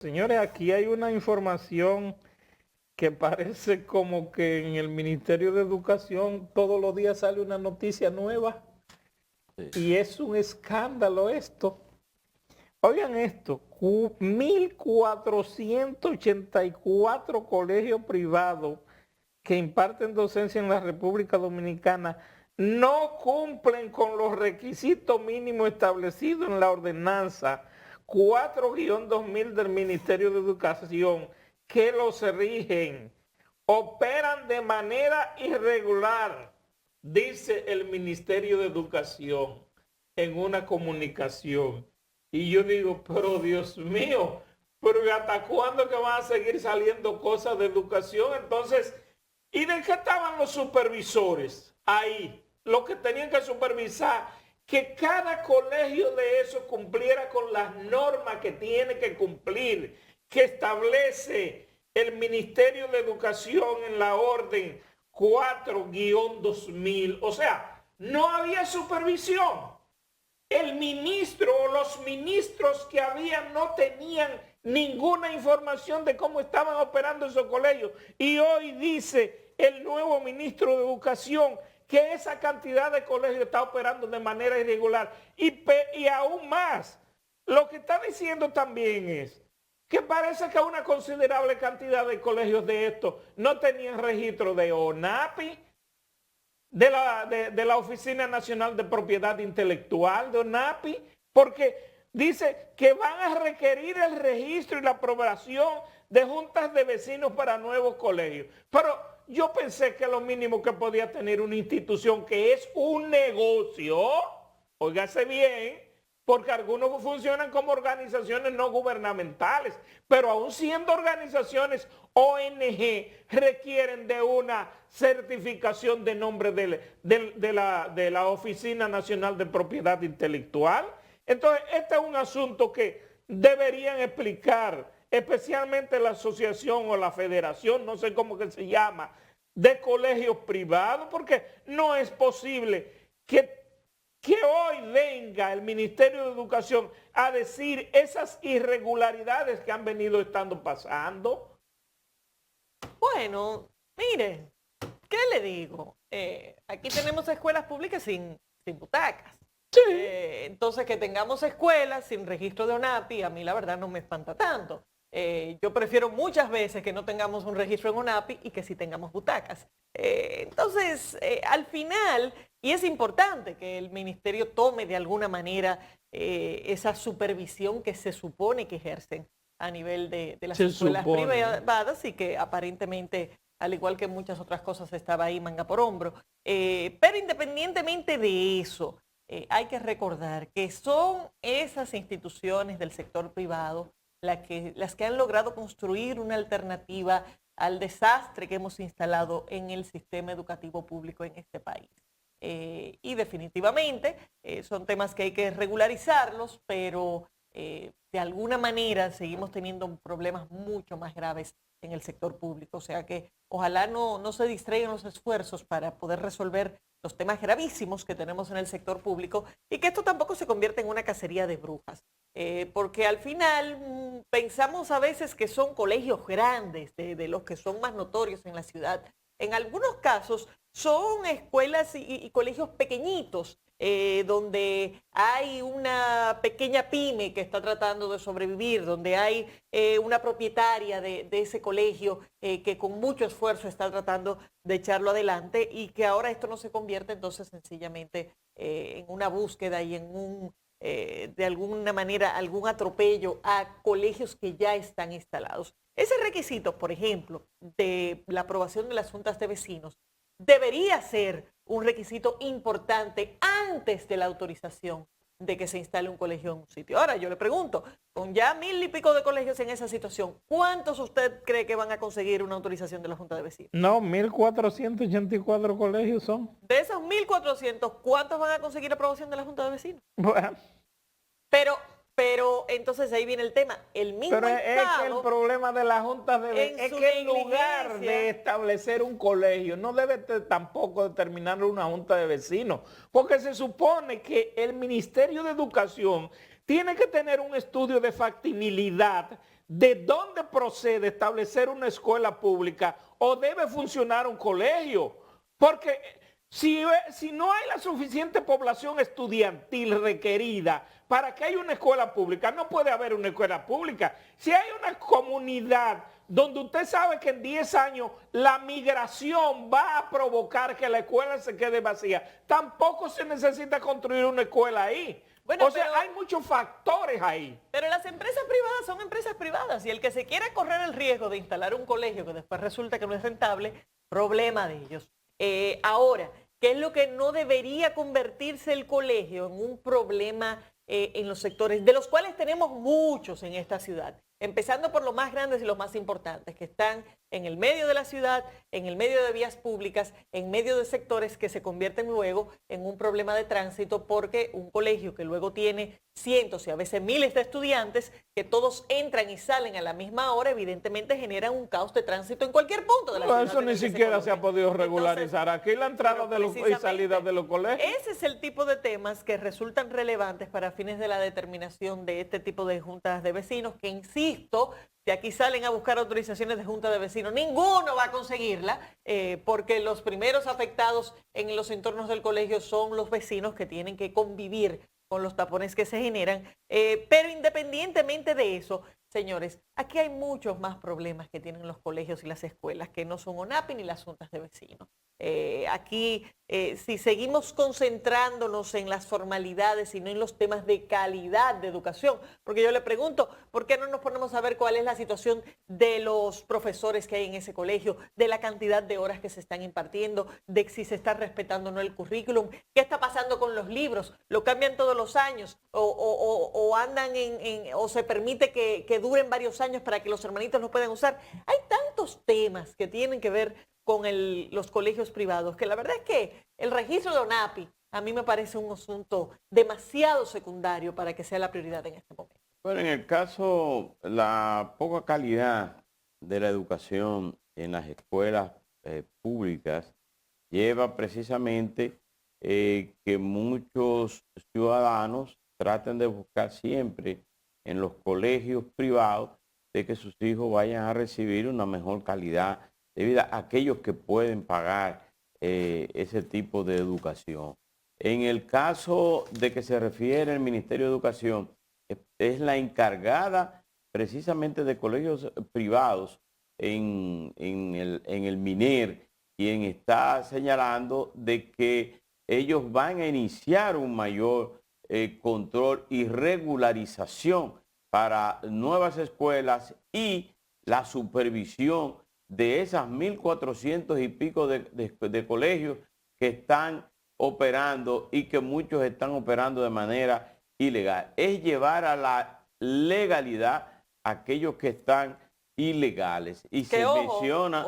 Señores, aquí hay una información que parece como que en el Ministerio de Educación todos los días sale una noticia nueva Sí. y es un escándalo esto. Oigan esto, 1.484 colegios privados que imparten docencia en la República Dominicana no cumplen con los requisitos mínimos establecidos en la ordenanza 4-2000 del Ministerio de Educación que los rigen. Operan de manera irregular, dice el Ministerio de Educación en una comunicación. Y yo digo, pero Dios mío, pero ¿hasta cuándo que van a seguir saliendo cosas de educación? Entonces, ¿y de qué estaban los supervisores ahí? Los que tenían que supervisar que cada colegio de esos cumpliera con las normas que tiene que cumplir, que establece el Ministerio de Educación en la orden 4-2000. O sea, no había supervisión. El ministro o los ministros que había no tenían ninguna información de cómo estaban operando esos colegios. Y hoy dice el nuevo ministro de Educación que esa cantidad de colegios está operando de manera irregular. Y aún más, lo que está diciendo también es que parece que una considerable cantidad de colegios de estos no tenían registro de ONAPI, de la Oficina Nacional de Propiedad Intelectual, de ONAPI, porque dice que van a requerir el registro y la aprobación de juntas de vecinos para nuevos colegios. Pero yo pensé que lo mínimo que podía tener una institución que es un negocio, óigase bien, porque algunos funcionan como organizaciones no gubernamentales, pero aún siendo organizaciones ONG requieren de una certificación de nombre de la Oficina Nacional de Propiedad Intelectual. Entonces, este es un asunto que deberían explicar, especialmente la asociación o la federación, no sé cómo que se llama, de colegios privados, porque no es posible que hoy venga el Ministerio de Educación a decir esas irregularidades que han venido estando pasando. Bueno, mire, ¿qué le digo? Aquí tenemos escuelas públicas sin butacas. Sí. Entonces, que tengamos escuelas sin registro de ONAPI, a mí la verdad no me espanta tanto. Yo prefiero muchas veces que no tengamos un registro en ONAPI y que sí tengamos butacas. Entonces, al final, y es importante que el ministerio tome de alguna manera esa supervisión que se supone que ejercen a nivel de las escuelas privadas y que aparentemente, al igual que muchas otras cosas, estaba ahí manga por hombro. Pero independientemente de eso, hay que recordar que son esas instituciones del sector privado las que han logrado construir una alternativa al desastre que hemos instalado en el sistema educativo público en este país. Y definitivamente son temas que hay que regularizarlos, pero de alguna manera seguimos teniendo problemas mucho más graves en el sector público. O sea que ojalá no se distraigan los esfuerzos para poder resolver los temas gravísimos que tenemos en el sector público y que esto tampoco se convierta en una cacería de brujas. Porque al final pensamos a veces que son colegios grandes, de los que son más notorios en la ciudad. En algunos casos son escuelas y colegios pequeñitos, donde hay una pequeña pyme que está tratando de sobrevivir, donde hay una propietaria de ese colegio que con mucho esfuerzo está tratando de echarlo adelante y que ahora esto no se convierte entonces sencillamente en una búsqueda y en de alguna manera, algún atropello a colegios que ya están instalados. Ese requisito, por ejemplo, de la aprobación de las juntas de vecinos, debería ser un requisito importante antes de la autorización de que se instale un colegio en un sitio. Ahora yo le pregunto, con ya 1000 y pico de colegios en esa situación, ¿cuántos usted cree que van a conseguir una autorización de la Junta de Vecinos? No, 1.484 colegios son. De esos 1400, ¿cuántos van a conseguir aprobación de la Junta de Vecinos? Bueno, Pero entonces ahí viene el tema. El mismo pero es que el Estado, problema de la Junta es que en lugar negligencia, de establecer un colegio, no debe tampoco determinar una junta de vecinos, porque se supone que el Ministerio de Educación tiene que tener un estudio de factibilidad de dónde procede establecer una escuela pública o debe funcionar un colegio. Porque si no hay la suficiente población estudiantil requerida para que haya una escuela pública, no puede haber una escuela pública. Si hay una comunidad donde usted sabe que en 10 años la migración va a provocar que la escuela se quede vacía, tampoco se necesita construir una escuela ahí. Bueno, o sea, hay muchos factores ahí. Pero las empresas privadas son empresas privadas y el que se quiera correr el riesgo de instalar un colegio que después resulta que no es rentable, problema de ellos. Ahora, ¿qué es lo que no debería convertirse el colegio en un problema en los sectores, de los cuales tenemos muchos en esta ciudad? Empezando por los más grandes y los más importantes, que están en el medio de la ciudad, en el medio de vías públicas, en medio de sectores que se convierten luego en un problema de tránsito, porque un colegio que luego tiene cientos y a veces miles de estudiantes, que todos entran y salen a la misma hora, evidentemente genera un caos de tránsito en cualquier punto de la ciudad. Eso ni siquiera se ha podido regularizar. Entonces, aquí la entrada y salida de los colegios. Ese es el tipo de temas que resultan relevantes para fines de la determinación de este tipo de juntas de vecinos, que insisto, si aquí salen a buscar autorizaciones de junta de vecinos, ninguno va a conseguirla, porque los primeros afectados en los entornos del colegio son los vecinos que tienen que convivir con los tapones que se generan. Pero independientemente de eso, señores, aquí hay muchos más problemas que tienen los colegios y las escuelas, que no son ONAPI ni las juntas de vecinos. Aquí, si seguimos concentrándonos en las formalidades y no en los temas de calidad de educación, porque yo le pregunto, ¿por qué no nos ponemos a ver cuál es la situación de los profesores que hay en ese colegio, de la cantidad de horas que se están impartiendo, de si se está respetando o no el currículum, qué está pasando con los libros, lo cambian todos los años o andan o se permite que duren varios años para que los hermanitos los puedan usar? Hay tantos temas que tienen que ver con los colegios privados, que la verdad es que el registro de ONAPI a mí me parece un asunto demasiado secundario para que sea la prioridad en este momento. Bueno, en el caso, la poca calidad de la educación en las escuelas públicas lleva precisamente que muchos ciudadanos traten de buscar siempre en los colegios privados de que sus hijos vayan a recibir una mejor calidad debido a aquellos que pueden pagar ese tipo de educación. En el caso de que se refiere el Ministerio de Educación, es la encargada precisamente de colegios privados en el MINER, quien está señalando de que ellos van a iniciar un mayor control y regularización para nuevas escuelas y la supervisión de esas 1.400 y pico de colegios que están operando y que muchos están operando de manera ilegal. Es llevar a la legalidad a aquellos que están ilegales. Y que se ojo, menciona...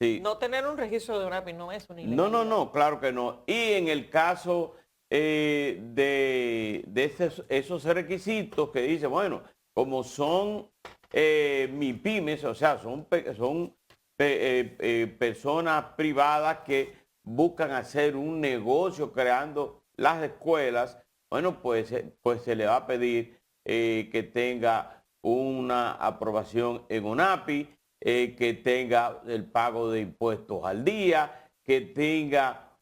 sí, no tener un registro de ONAPI no es una ilegalidad. No, claro que no. Y en el caso de esos requisitos que dice, bueno, como son MIPYMES, o sea, son personas privadas que buscan hacer un negocio creando las escuelas, bueno, pues se le va a pedir que tenga una aprobación en ONAPI, que tenga el pago de impuestos al día, que tenga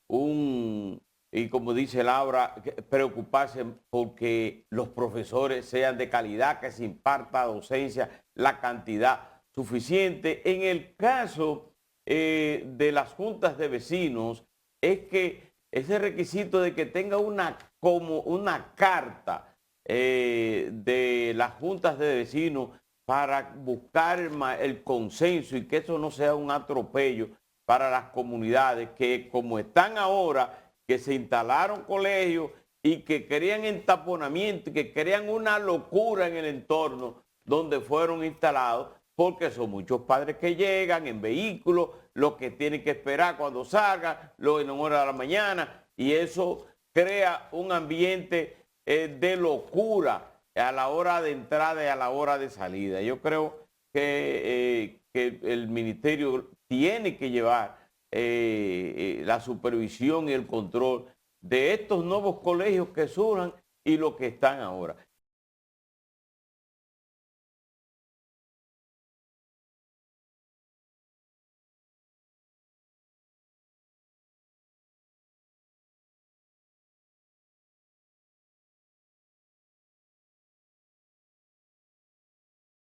y como dice Laura, preocuparse porque los profesores sean de calidad, que se imparta docencia, la cantidad suficiente. En el caso de las juntas de vecinos, es que ese requisito de que tenga una carta de las juntas de vecinos para buscar el consenso y que eso no sea un atropello para las comunidades que, como están ahora, que se instalaron colegios y que crean entaponamiento, que crean una locura en el entorno donde fueron instalados, porque son muchos padres que llegan en vehículos, los que tienen que esperar cuando salgan, los en hora de la mañana, y eso crea un ambiente de locura a la hora de entrada y a la hora de salida. Yo creo que el ministerio tiene que llevar la supervisión y el control de estos nuevos colegios que surjan y los que están ahora.